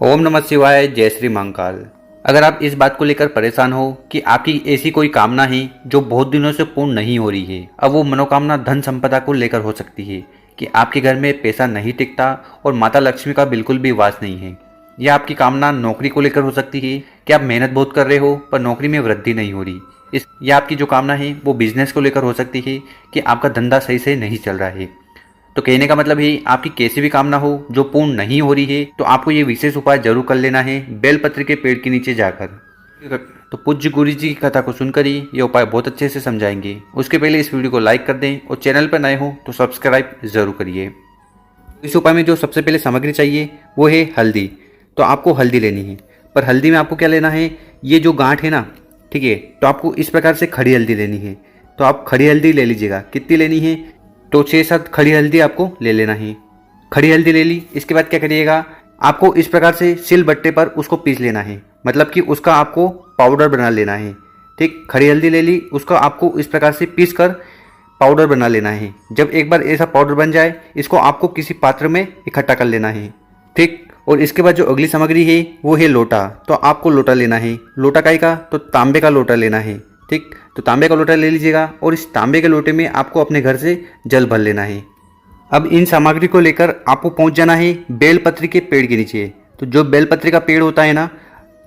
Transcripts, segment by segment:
ओम नमः शिवाय। जय श्री महाकाल। अगर आप इस बात को लेकर परेशान हो कि आपकी ऐसी कोई कामना है जो बहुत दिनों से पूर्ण नहीं हो रही है, अब वो मनोकामना धन संपदा को लेकर हो सकती है कि आपके घर में पैसा नहीं टिकता और माता लक्ष्मी का बिल्कुल भी वास नहीं है। या आपकी कामना नौकरी को लेकर हो सकती है कि आप मेहनत बहुत कर रहे हो पर नौकरी में वृद्धि नहीं हो रही। या आपकी जो कामना है वो बिजनेस को लेकर हो सकती है कि आपका धंधा सही से नहीं चल रहा है। तो कहने का मतलब है आपकी कैसी भी कामना हो जो पूर्ण नहीं हो रही है तो आपको ये विशेष उपाय जरूर कर लेना है बेलपत्र के पेड़ के नीचे जाकर। तो पूज्य गुरु जी की कथा को सुनकर ही ये उपाय बहुत अच्छे से समझाएंगे। उसके पहले इस वीडियो को लाइक कर दें और चैनल पर नए हो तो सब्सक्राइब जरूर करिए। इस उपाय में जो सबसे पहले सामग्री चाहिए वो है हल्दी। तो आपको हल्दी लेनी है, पर हल्दी में आपको क्या लेना है, ये जो गांठ है ना, ठीक है, तो आपको इस प्रकार से खड़ी हल्दी लेनी है। तो आप खड़ी हल्दी ले लीजिएगा। कितनी लेनी है, तो 6-7 खड़ी हल्दी आपको ले लेना है। खड़ी हल्दी ले ली, इसके बाद क्या करिएगा, आपको इस प्रकार से सिल बट्टे पर उसको पीस लेना है, मतलब कि उसका आपको पाउडर बना लेना है। ठीक, खड़ी हल्दी ले ली, उसको आपको इस प्रकार से पीस कर पाउडर बना लेना है। जब एक बार ऐसा पाउडर बन जाए, इसको आपको किसी पात्र में इकट्ठा कर लेना है। ठीक, और इसके बाद जो अगली सामग्री है वो है लोटा। तो आपको लोटा लेना है। लोटा काई का, तो तांबे का लोटा लेना है। ठीक, तो तांबे का लोटा ले लीजिएगा और इस तांबे के लोटे में आपको अपने घर से जल भर लेना है। अब इन सामग्री को लेकर आपको पहुंच जाना है बेलपत्री के पेड़ के नीचे। तो जो बेलपत्री का पेड़ होता है ना,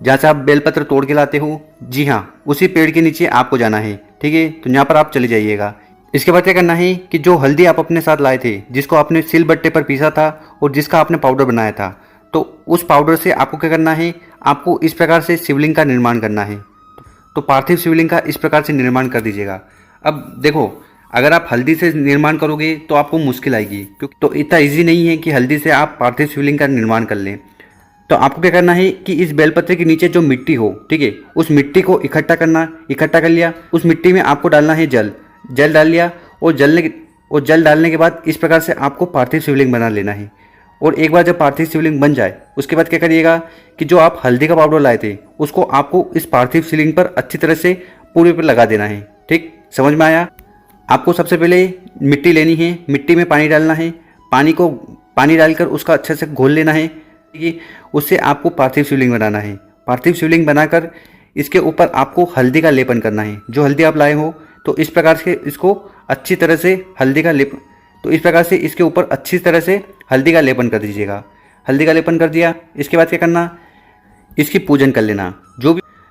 जहाँ से आप बेलपत्र तोड़ के लाते हो, जी हाँ, उसी पेड़ के नीचे आपको जाना है। ठीक है, तो यहाँ पर आप चले जाइएगा। इसके बाद क्या करना है कि जो हल्दी आप अपने साथ लाए थे, जिसको आपने सिल बट्टे पर पीसा था और जिसका आपने पाउडर बनाया था, तो उस पाउडर से आपको क्या करना है, आपको इस प्रकार से शिवलिंग का निर्माण करना है। तो पार्थिव शिवलिंग का इस प्रकार से निर्माण कर दीजिएगा। अब देखो, अगर आप हल्दी से निर्माण करोगे तो आपको मुश्किल आएगी, क्योंकि तो इतना इजी नहीं है कि हल्दी से आप पार्थिव शिवलिंग का निर्माण कर लें। तो आपको क्या करना है कि इस बेलपत्र के नीचे जो मिट्टी हो, ठीक है, उस मिट्टी को इकट्ठा करना। इकट्ठा कर लिया, उस मिट्टी में आपको डालना है जल। जल डाल लिया और जल डालने के बाद इस प्रकार से आपको पार्थिव शिवलिंग बना लेना है। और एक बार जब पार्थिव शिवलिंग बन जाए, उसके बाद क्या करिएगा कि जो आप हल्दी का पाउडर लाए थे उसको आपको इस पार्थिव शिवलिंग पर अच्छी तरह से पूरे पर लगा देना है। ठीक, समझ में आया। आपको सबसे पहले मिट्टी लेनी है, मिट्टी में पानी डालना है। पानी डालकर उसका अच्छे से घोल लेना है। ठीक है, उससे आपको पार्थिव शिवलिंग बनाना है। पार्थिव शिवलिंग बनाकर इसके ऊपर आपको हल्दी का लेपन करना है। जो हल्दी आप लाए हो, तो इस प्रकार से इसको अच्छी तरह से हल्दी का लेप तो इस प्रकार से इसके ऊपर अच्छी तरह से हल्दी का लेपन कर दीजिएगा। हल्दी का लेपन कर दिया, इसके बाद क्या करना, इसकी पूजन कर लेना।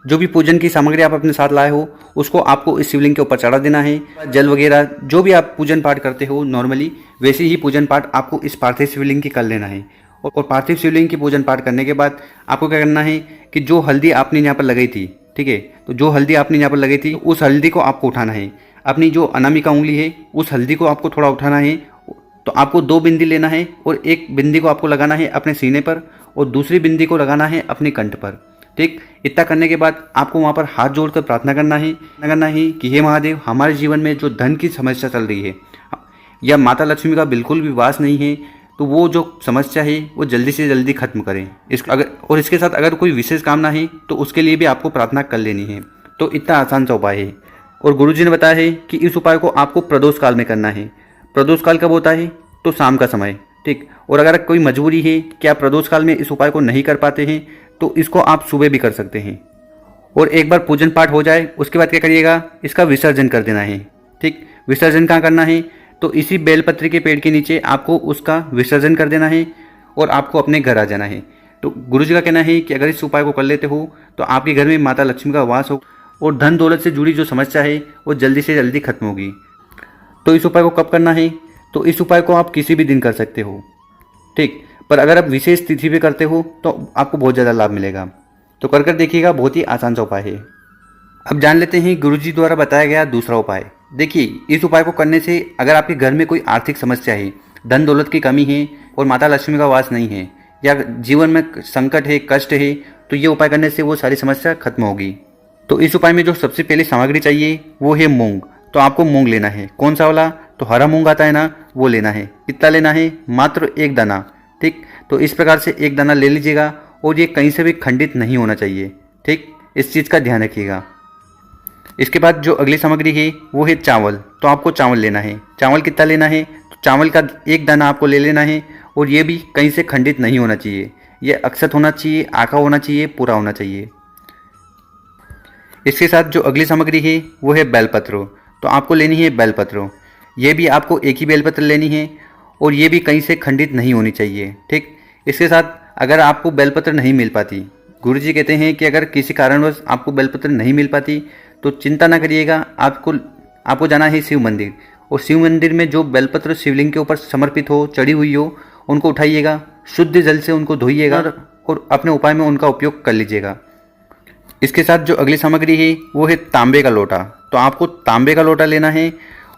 जो भी पूजन की सामग्री आप अपने साथ लाए हो उसको आपको इस शिवलिंग के ऊपर चढ़ा देना है। जल वगैरह जो भी आप पूजन पाठ करते हो नॉर्मली, वैसे ही पूजन पाठ आपको इस पार्थिव शिवलिंग की कर लेना है। और पार्थिव शिवलिंग की पूजन पाठ करने के बाद आपको क्या करना है कि जो हल्दी आपने यहाँ पर लगाई थी, ठीक है, तो जो हल्दी आपने यहाँ पर लगाई थी उस हल्दी को आपको उठाना है। अपनी जो अनामिका उंगली है उस हल्दी को आपको थोड़ा उठाना है। तो आपको 2 बिंदी लेना है और एक बिंदी को आपको लगाना है अपने सीने पर और दूसरी बिंदी को लगाना है अपने कंठ पर। ठीक, इतना करने के बाद आपको वहाँ पर हाथ जोड़कर प्रार्थना करना है कि हे महादेव, हमारे जीवन में जो धन की समस्या चल रही है या माता लक्ष्मी का बिल्कुल भी वास नहीं है, तो वो जो समस्या है वो जल्दी से जल्दी खत्म करें। इसके साथ अगर कोई विशेष कामना है तो उसके लिए भी आपको प्रार्थना कर लेनी है। तो इतना आसान सा उपाय है। और गुरुजी ने बताया है कि इस उपाय को आपको प्रदोष काल में करना है। प्रदोष काल कब होता है, तो शाम का समय। ठीक, और अगर कोई मजबूरी है कि आप प्रदोष काल में इस उपाय को नहीं कर पाते हैं तो इसको आप सुबह भी कर सकते हैं। और एक बार पूजन पाठ हो जाए उसके बाद क्या करिएगा, इसका विसर्जन कर देना है। ठीक, विसर्जन कहाँ करना है, तो इसी बेलपत्री के पेड़ के नीचे आपको उसका विसर्जन कर देना है और आपको अपने घर आ जाना है। तो गुरुजी का कहना है कि अगर इस उपाय को कर लेते हो तो आपके घर में माता लक्ष्मी का वास हो और धन दौलत से जुड़ी जो समस्या है वो जल्दी से जल्दी खत्म होगी। तो इस उपाय को कब करना है, तो इस उपाय को आप किसी भी दिन कर सकते हो। ठीक, पर अगर आप विशेष तिथि पे करते हो तो आपको बहुत ज़्यादा लाभ मिलेगा। तो कर देखिएगा, बहुत ही आसान सा उपाय है। अब जान लेते हैं गुरुजी द्वारा बताया गया दूसरा उपाय। देखिए, इस उपाय को करने से अगर आपके घर में कोई आर्थिक समस्या है, धन दौलत की कमी है और माता लक्ष्मी का वास नहीं है या जीवन में संकट है, कष्ट है, तो ये उपाय करने से वो सारी समस्या खत्म होगी। तो इस उपाय में जो सबसे पहले सामग्री चाहिए वो है मूंग। तो आपको मूंग लेना है। कौन सा वाला, तो हरा मूंग आता है ना, वो लेना है। कितना लेना है, मात्र 1 दाना। ठीक, तो इस प्रकार से 1 दाना ले लीजिएगा और ये कहीं से भी खंडित नहीं होना चाहिए। ठीक, इस चीज़ का ध्यान रखिएगा। इसके बाद जो अगली सामग्री है वो है चावल। तो आपको चावल लेना है। चावल कितना लेना है, तो चावल का 1 दाना आपको ले लेना है और ये भी कहीं से खंडित नहीं होना चाहिए। यह अक्षत होना चाहिए, आखा होना चाहिए, पूरा होना चाहिए। इसके साथ जो अगली सामग्री है वो है बेलपत्र। तो आपको लेनी है बेलपत्र। ये भी आपको एक ही बेलपत्र लेनी है और ये भी कहीं से खंडित नहीं होनी चाहिए, ठीक। इसके साथ अगर आपको बेलपत्र नहीं मिल पाती, गुरुजी कहते हैं कि अगर किसी कारणवश आपको बेलपत्र नहीं मिल पाती तो चिंता ना करिएगा, आपको जाना है शिव मंदिर, और शिव मंदिर में जो बेलपत्र शिवलिंग के ऊपर समर्पित हो, चढ़ी हुई हो, उनको उठाइएगा, शुद्ध जल से उनको धोइएगा और अपने उपाय में उनका उपयोग कर लीजिएगा। इसके साथ जो अगली सामग्री है वो है तांबे का लोटा। तो आपको तांबे का लोटा लेना है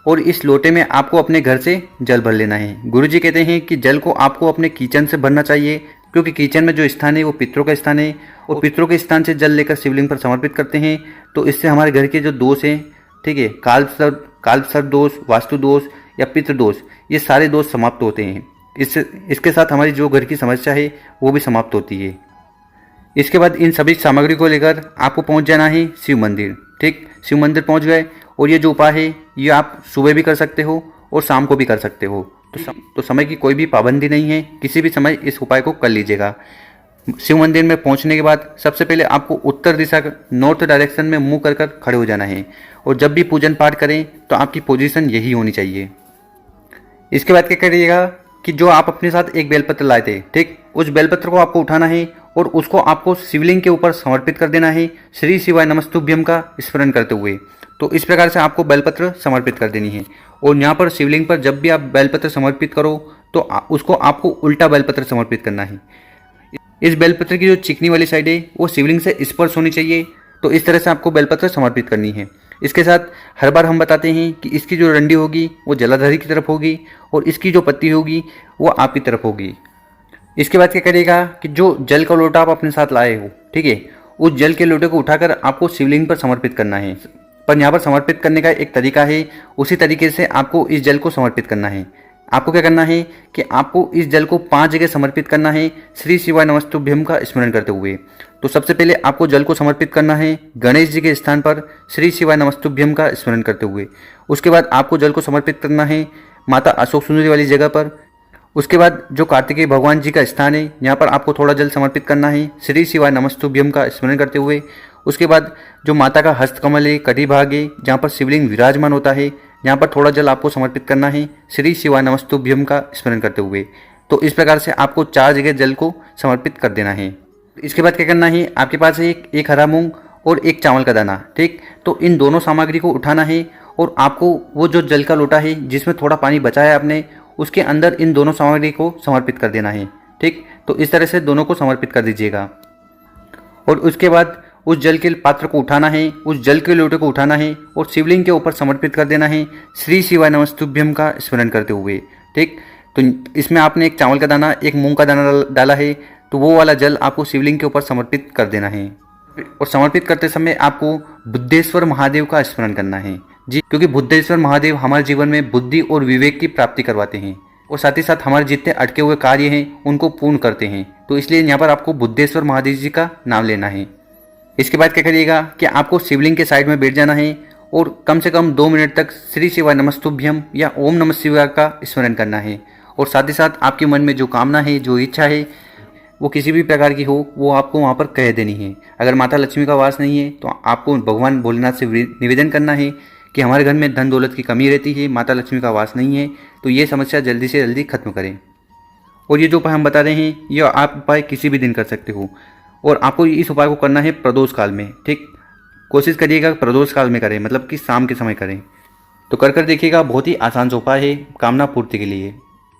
और इस लोटे में आपको अपने घर से जल भर लेना है। गुरुजी कहते हैं कि जल को आपको अपने किचन से भरना चाहिए, क्योंकि किचन में जो स्थान है वो पितरों का स्थान है और पितरों के स्थान से जल लेकर शिवलिंग पर समर्पित करते हैं तो इससे हमारे घर के जो दोष हैं, ठीक है, काल सर्प दोष, वास्तु दोष या पितृ दोष, ये सारे दोष समाप्त होते हैं। इसके साथ हमारी जो घर की समस्या है वो भी समाप्त होती है। इसके बाद इन सभी सामग्री को लेकर आपको पहुंच जाना है शिव मंदिर, ठीक। शिव मंदिर पहुंच गए और ये जो उपाय है ये आप सुबह भी कर सकते हो और शाम को भी कर सकते हो। तो समय की कोई भी पाबंदी नहीं है, किसी भी समय इस उपाय को कर लीजिएगा। शिव मंदिर में पहुंचने के बाद सबसे पहले आपको उत्तर दिशा, नॉर्थ डायरेक्शन में मुंह कर खड़े हो जाना है और जब भी पूजन पाठ करें तो आपकी पोजीशन यही होनी चाहिए। इसके बाद क्या करिएगा कि जो आप अपने साथ एक बेलपत्र लाए थे, ठीक, उस बेलपत्र को आपको उठाना है और उसको आपको शिवलिंग के ऊपर समर्पित कर देना है, श्री शिवाय नमस्तुभ्यम का स्मरण करते हुए। तो इस प्रकार से आपको बेलपत्र समर्पित कर देनी है। और यहाँ पर शिवलिंग पर जब भी आप बेलपत्र समर्पित करो तो उसको आपको उल्टा बेलपत्र समर्पित करना है। इस बेलपत्र की जो चिकनी वाली साइड है वो शिवलिंग से स्पर्श होनी चाहिए। तो इस तरह से आपको बेलपत्र समर्पित करनी है। इसके साथ हर बार हम बताते हैं कि इसकी जो डंडी होगी वो जलाधारी की तरफ होगी और इसकी जो पत्ती होगी वो आपकी तरफ होगी। इसके बाद क्या करिएगा कि जो जल का लोटा आप अपने साथ लाए हो, ठीक है, उस जल के लोटे को उठाकर आपको शिवलिंग पर समर्पित करना है। पर यहाँ पर समर्पित करने का एक तरीका है, उसी तरीके से आपको इस जल को समर्पित करना है। आपको क्या करना है कि आपको इस जल को 5 जगह समर्पित करना है, श्री शिवाय नमस्तुभ्यम का स्मरण करते हुए। तो सबसे पहले आपको जल को समर्पित करना है गणेश जी के स्थान पर, श्री शिवाय नमस्तुभ्यम का स्मरण करते हुए। उसके बाद आपको जल को समर्पित करना है माता अशोक सुंदरी वाली जगह पर। उसके बाद जो कार्तिकेय भगवान जी का स्थान है यहाँ पर आपको थोड़ा जल समर्पित करना है, श्री शिवाय नमस्तुभ्यम का स्मरण करते हुए। उसके बाद जो माता का हस्तकमल है, कटी भाग है, जहाँ पर शिवलिंग विराजमान होता है, यहाँ पर थोड़ा जल आपको समर्पित करना है, श्री शिवाय नमस्तुभ्यम का स्मरण करते हुए। तो इस प्रकार से आपको 4 जगह जल को समर्पित कर देना है। इसके बाद क्या करना है, आपके पास है एक हरा मूंग और एक चावल का दाना, ठीक। तो इन दोनों सामग्री को उठाना है और आपको वो जो जल का लोटा है जिसमें थोड़ा पानी बचा है आपने, उसके अंदर इन दोनों सामग्री को समर्पित कर देना है, ठीक। तो इस तरह से दोनों को समर्पित कर दीजिएगा। और उसके बाद उस जल के पात्र को उठाना है, उस जल के लोटे को उठाना है और शिवलिंग के ऊपर समर्पित कर देना है, श्री शिवाय नमस्तुभ्यम का स्मरण करते हुए, ठीक। तो इसमें आपने एक चावल का दाना, एक मूंग का दाना डाला है, तो वो वाला जल आपको शिवलिंग के ऊपर समर्पित कर देना है। और समर्पित करते समय आपको बुद्धेश्वर महादेव का स्मरण करना है जी, क्योंकि बुद्धेश्वर महादेव हमारे जीवन में बुद्धि और विवेक की प्राप्ति करवाते हैं और साथ ही साथ हमारे जितने अटके हुए कार्य हैं उनको पूर्ण करते हैं। तो इसलिए यहाँ पर आपको बुद्धेश्वर महादेव जी का नाम लेना है। इसके बाद क्या करिएगा कि आपको शिवलिंग के साइड में बैठ जाना है और कम से कम 2 मिनट तक श्री शिवाय नमस्तुभ्यम या ओम नमः शिवाय का स्मरण करना है। और साथ ही साथ आपके मन में जो कामना है, जो इच्छा है, वो किसी भी प्रकार की हो, वो आपको वहाँ पर कह देनी है। अगर माता लक्ष्मी का वास नहीं है तो आपको भगवान भोलेनाथ से निवेदन करना है कि हमारे घर में धन दौलत की कमी रहती है, माता लक्ष्मी का वास नहीं है, तो ये समस्या जल्दी से जल्दी खत्म करें। और ये जो उपाय हम बता रहे हैं ये आप उपाय किसी भी दिन कर सकते हो और आपको इस उपाय को करना है प्रदोष काल में, ठीक। कोशिश करिएगा प्रदोष काल में करें, मतलब कि शाम के समय करें। तो कर देखिएगा, बहुत ही आसान सा उपाय है कामना पूर्ति के लिए।